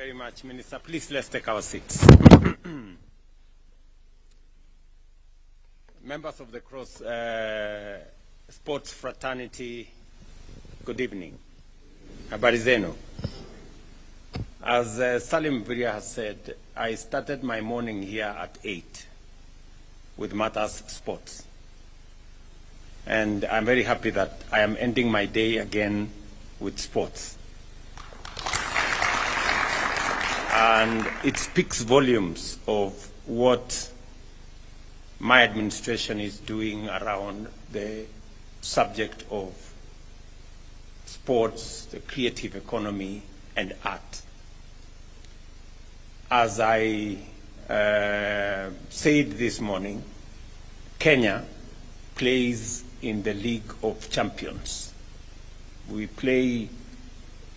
very much, Minister. Please, let's take our seats. Members of the Cross Sports Fraternity, good evening. Habari zenu. As Salim Viria has said, I started my morning here at 8 with Matters Sports. And I'm very happy that I am ending my day again with sports. And it speaks volumes of what my administration is doing around the subject of sports, the creative economy, and art. As I said this morning, Kenya plays in the League of Champions. We play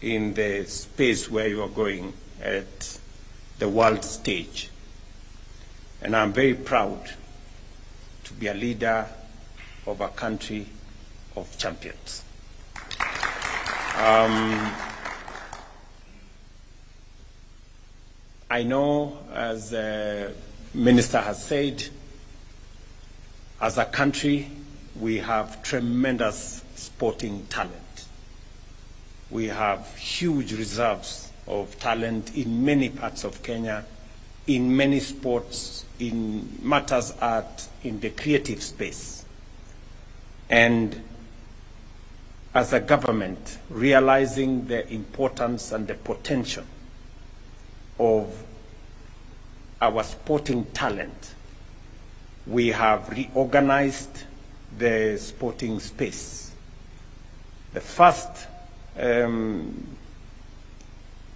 in the space where you are going at the world stage. And I'm very proud to be a leader of a country of champions. I know, as the Minister has said, as a country, we have tremendous sporting talent. We have huge reserves of talent in many parts of Kenya, in many sports, in matters art, in the creative space. And as a government, realizing the importance and the potential of our sporting talent, we have reorganized the sporting space. The first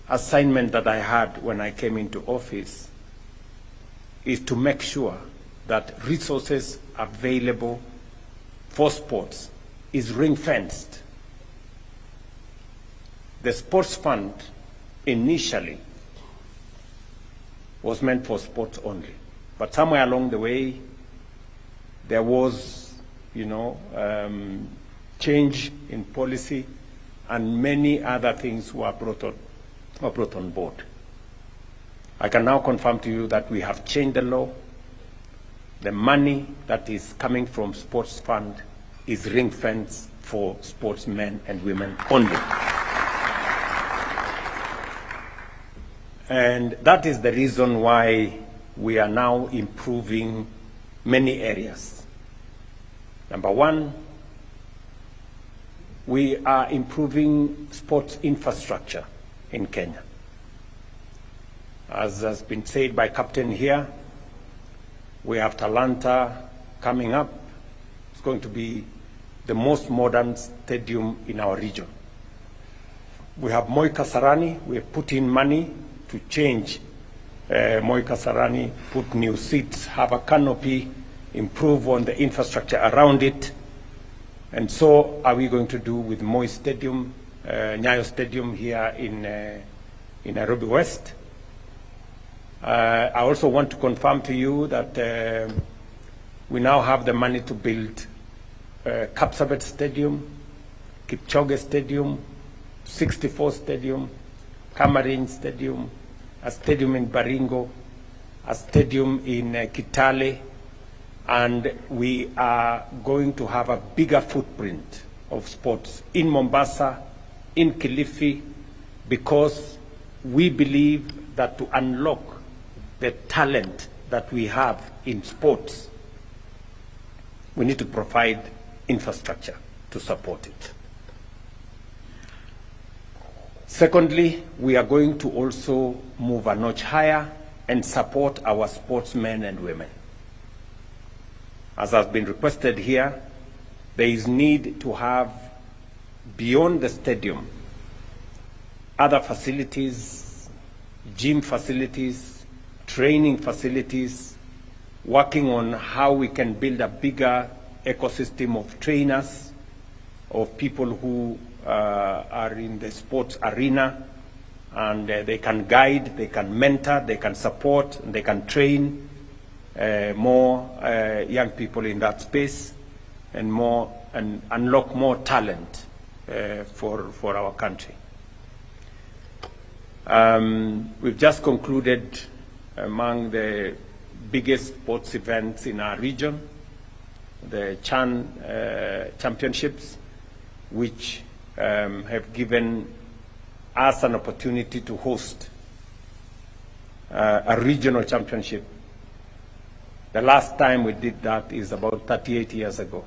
assignment that I had when I came into office is to make sure that resources available for sports is ring-fenced. The sports fund initially was meant for sports only, but somewhere along the way there was, change in policy, and many other things were brought on board. I can now confirm to you that we have changed the law. The money that is coming from sports fund is ring-fenced for sportsmen and women only. And that is the reason why we are now improving many areas. Number one, we are improving sports infrastructure in Kenya. As has been said by Captain here, we have Talanta coming up. It's going to be the most modern stadium in our region. We have Moi Kasarani. We have put in money to change Moi Kasarani, put new seats, have a canopy, improve on the infrastructure around it. And so are we going to do with Moi Stadium, Nyayo Stadium here in Nairobi West. I also want to confirm to you that we now have the money to build Kapsabet Stadium, Kipchoge Stadium, 64 Stadium, Kamarin Stadium, a stadium in Baringo, a stadium in Kitale, and we are going to have a bigger footprint of sports in Mombasa, in Kilifi, because we believe that to unlock the talent that we have in sports, we need to provide infrastructure to support it. Secondly, we are going to also move a notch higher and support our sportsmen and women. As has been requested here, there is need to have, beyond the stadium, other facilities, gym facilities, training facilities, working on how we can build a bigger ecosystem of trainers, of people who are in the sports arena, and they can guide, they can mentor, they can support, and they can train more young people in that space, and unlock more talent for our country. We've just concluded among the biggest sports events in our region, the Championships, which have given us an opportunity to host a regional championship. The last time we did that is about 38 years ago.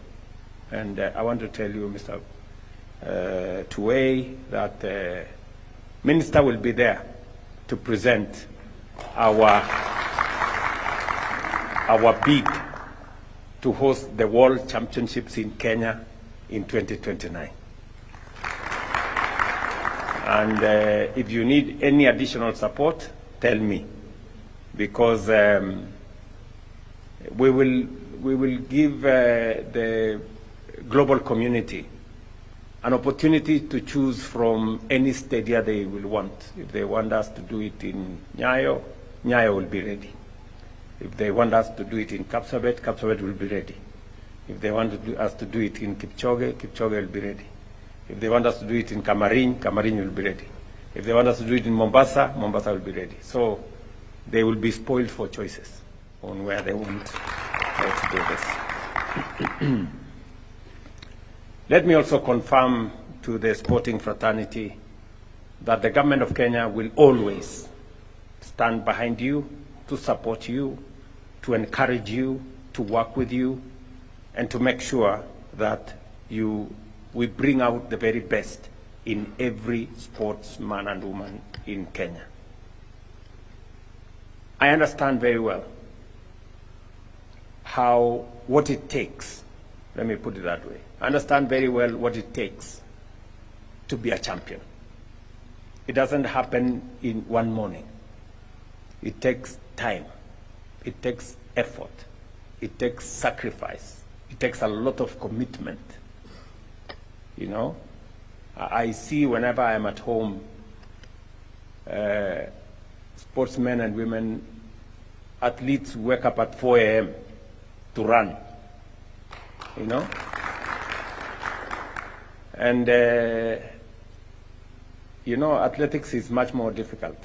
And I want to tell you, Mr. Tuwei, that the Minister will be there to present our bid to host the World Championships in Kenya in 2029. And if you need any additional support, tell me, because we will give the global community an opportunity to choose from any stadium they will want. If they want us to do it in Nyayo, Nyayo will be ready. If they want us to do it in Kapsabet, Kapsabet will be ready. If they want us to do it in Kipchoge, Kipchoge will be ready. If they want us to do it in Kamarin, Kamarin will be ready. If they want us to do it in Mombasa, Mombasa will be ready. So they will be spoiled for choices on where they want to do this. Let me also confirm to the sporting fraternity that the government of Kenya will always stand behind you, to support you, to encourage you, to work with you, and to make sure that we bring out the very best in every sportsman and woman in Kenya. I understand very well what it takes. Let me put it that way. I understand very well what it takes to be a champion. It doesn't happen in one morning. It takes time. It takes effort. It takes sacrifice. It takes a lot of commitment. You know, I see whenever I'm at home, sportsmen and women, athletes wake up at 4 a.m. to run, you know. And, you know, athletics is much more difficult.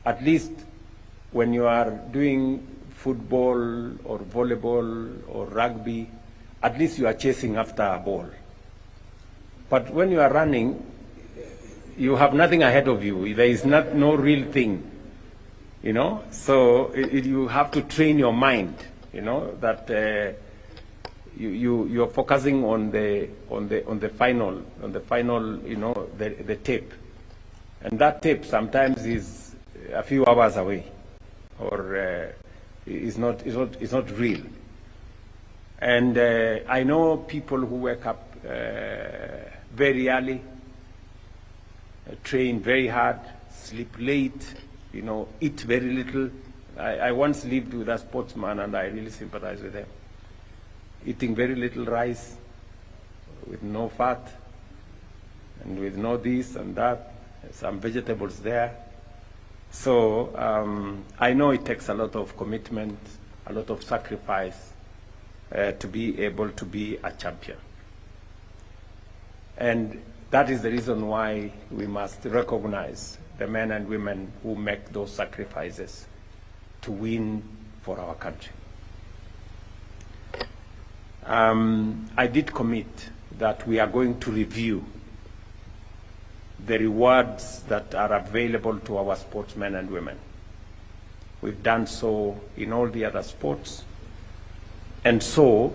At least when you are doing football or volleyball or rugby, at least you are chasing after a ball. But when you are running, you have nothing ahead of you. There is no real thing, you know. So you have to train your mind, you know, that you are focusing on the final, you know, the tape, and that tape sometimes is a few hours away, or is not real. And I know people who wake up very early, train very hard, sleep late, you know, eat very little. I once lived with a sportsman, and I really sympathize with him. Eating very little rice, with no fat, and with no this and that, some vegetables there. So I know it takes a lot of commitment, a lot of sacrifice to be able to be a champion. And that is the reason why we must recognize the men and women who make those sacrifices to win for our country. I did commit that we are going to review the rewards that are available to our sportsmen and women. We've done so in all the other sports, and so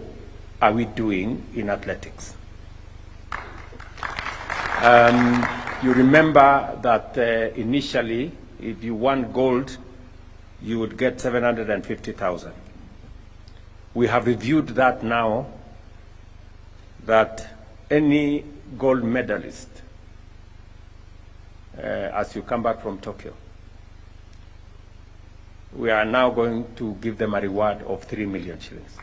are we doing in athletics. You remember that initially, if you won gold, you would get 750,000. We have reviewed that now, that any gold medalist, as you come back from Tokyo, we are now going to give them a reward of 3 million shillings.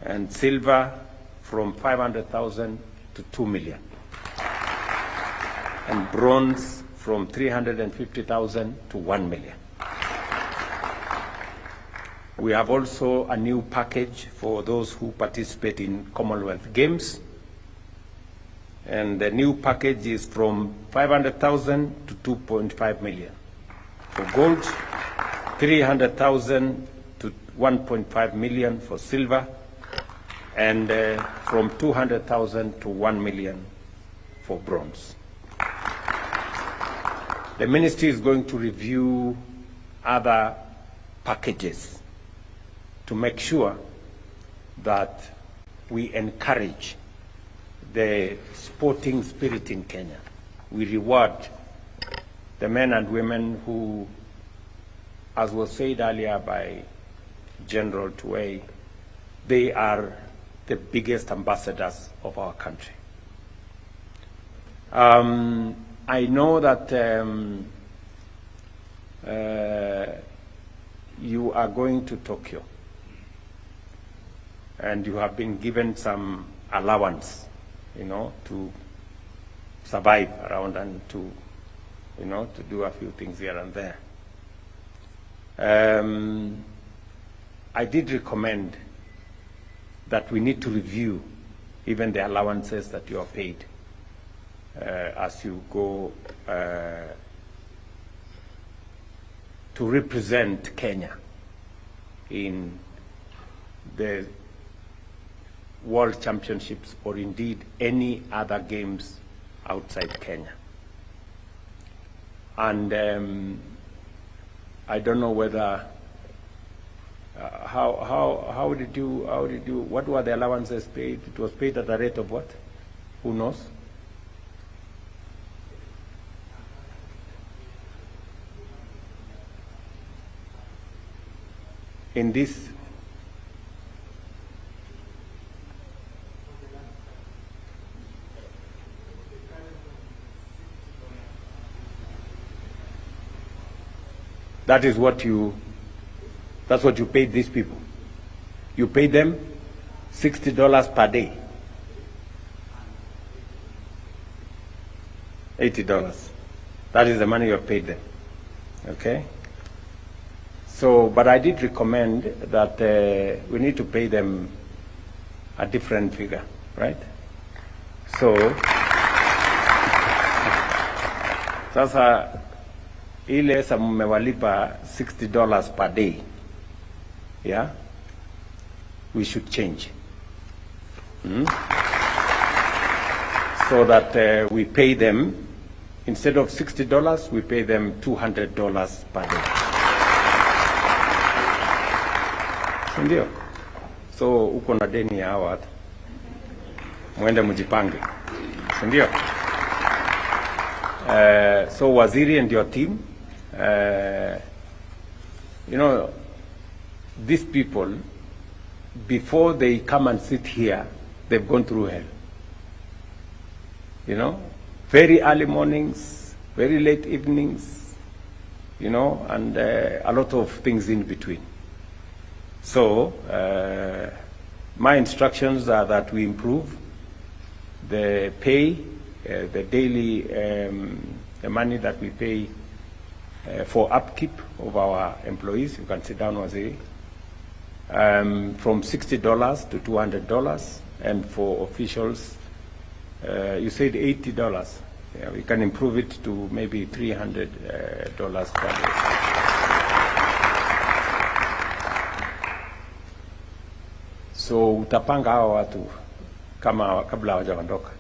And silver from 500,000 to 2 million. And bronze from 350,000 to 1 million. We have also a new package for those who participate in Commonwealth Games. And the new package is from 500,000 to 2.5 million. For gold, 300,000 to 1.5 million for silver, and from 200,000 to 1 million for bronze. The ministry is going to review other packages to make sure that we encourage the sporting spirit in Kenya. We reward the men and women who, as was said earlier by General Tuwei, they are the biggest ambassadors of our country. I know that you are going to Tokyo, and you have been given some allowance, to survive around and to, to do a few things here and there. I did recommend that we need to review even the allowances that you are paid as you go to represent Kenya in the World Championships or indeed any other games outside Kenya. And I don't know whether how did you what were the allowances paid? It was paid at the rate of what? Who knows? In this that's what you paid these people. You paid them $60 per day. $80. That is the money you have paid them. Okay? So, but I did recommend that we need to pay them a different figure, right? So, sasa ile sa mmewalipa $60 per day, yeah, we should change. So that we pay them, instead of $60, we pay them $200 per day. Ndio. So uko na deni ya hawa, mwende mjipange. Ndio. So Waziri and your team, these people, before they come and sit here, they've gone through hell. Very early mornings, very late evenings, and a lot of things in between. So my instructions are that we improve the pay, the daily, the money that we pay for upkeep of our employees. You can sit down, Waziri. From $60 to $200, and for officials, you said $80. Yeah, we can improve it to maybe $300 per day. So utapanga hawa watu kama kabla hawajaondoka.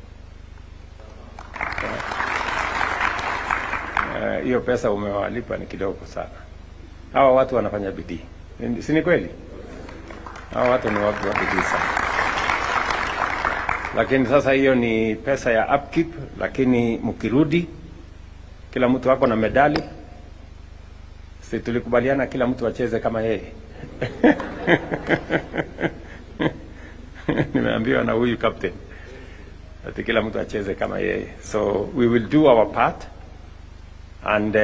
Hiyo pesa umewalipa ni kidogo sana. Hawa watu wanafanya bidii. Si ni kweli? Hawa watu ni watu wa bidii sana. Lakini sasa hiyo ni pesa ya upkeep, lakini mkirudi kila mtu wako na medali. Si tulikubaliana kila mtu acheze kama yeye. Nimeambiwa na huyu captain ati kila mtu acheze kama yeye. So we will do our part, and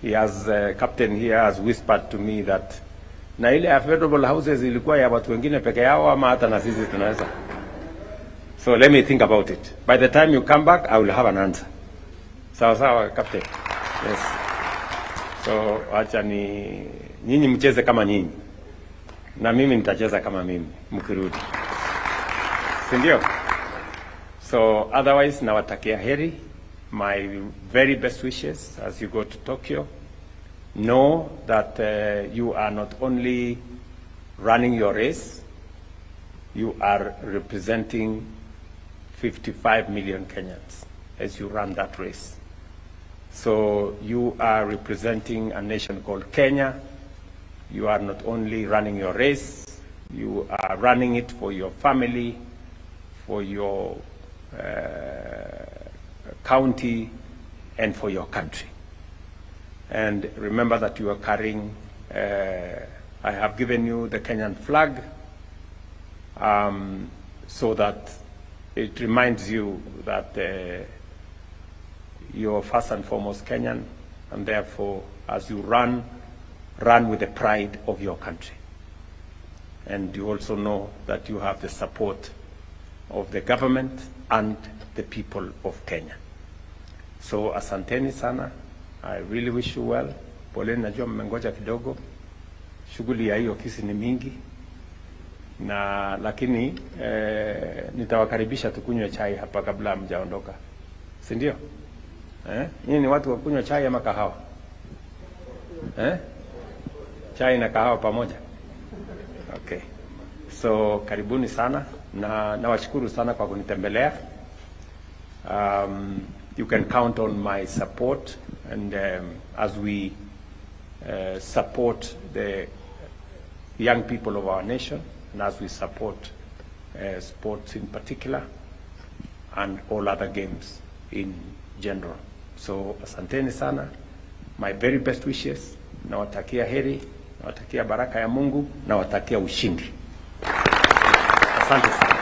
he has captain here has whispered to me that na ile affordable houses ilikuwa ya watu wengine peke yao ama hata na sisi tunaweza. So let me think about it. By the time you come back, I will have an answer. Sawa captain. Yes. So acha nyinyi mcheze kama nyinyi, na mimi nitacheza kama mimi mkirudi. Si ndio? So otherwise, nawatakia heri. My very best wishes as you go to Tokyo. Know that you are not only running your race, you are representing 55 million Kenyans as you run that race. So you are representing a nation called Kenya. You are not only running your race, you are running it for your family, for your county, and for your country. And remember that you are carrying, I have given you the Kenyan flag, so that it reminds you that you're first and foremost Kenyan, and therefore, as you run with the pride of your country. And you also know that you have the support of the government and the people of Kenya. So asanteni sana. I really wish you well. Poleni, najua mmengoja kidogo. Shughuli ya hiyo kisi ni mingi. Lakini nitawakaribisha tukunywe chai hapa kabla mjaondoka. Si ndio? Nyinyi ni watu wa kunywa chai ama kahawa? Chai na kahawa pamoja? Okay. So karibuni sana na nawashukuru sana kwa kunitembelea. You can count on my support, and as we support the young people of our nation, and as we support sports in particular, and all other games in general. So asanteni sana. My very best wishes. Nawatakia heri, nawatakia baraka ya Mungu, nawatakia ushindi. Asante sana.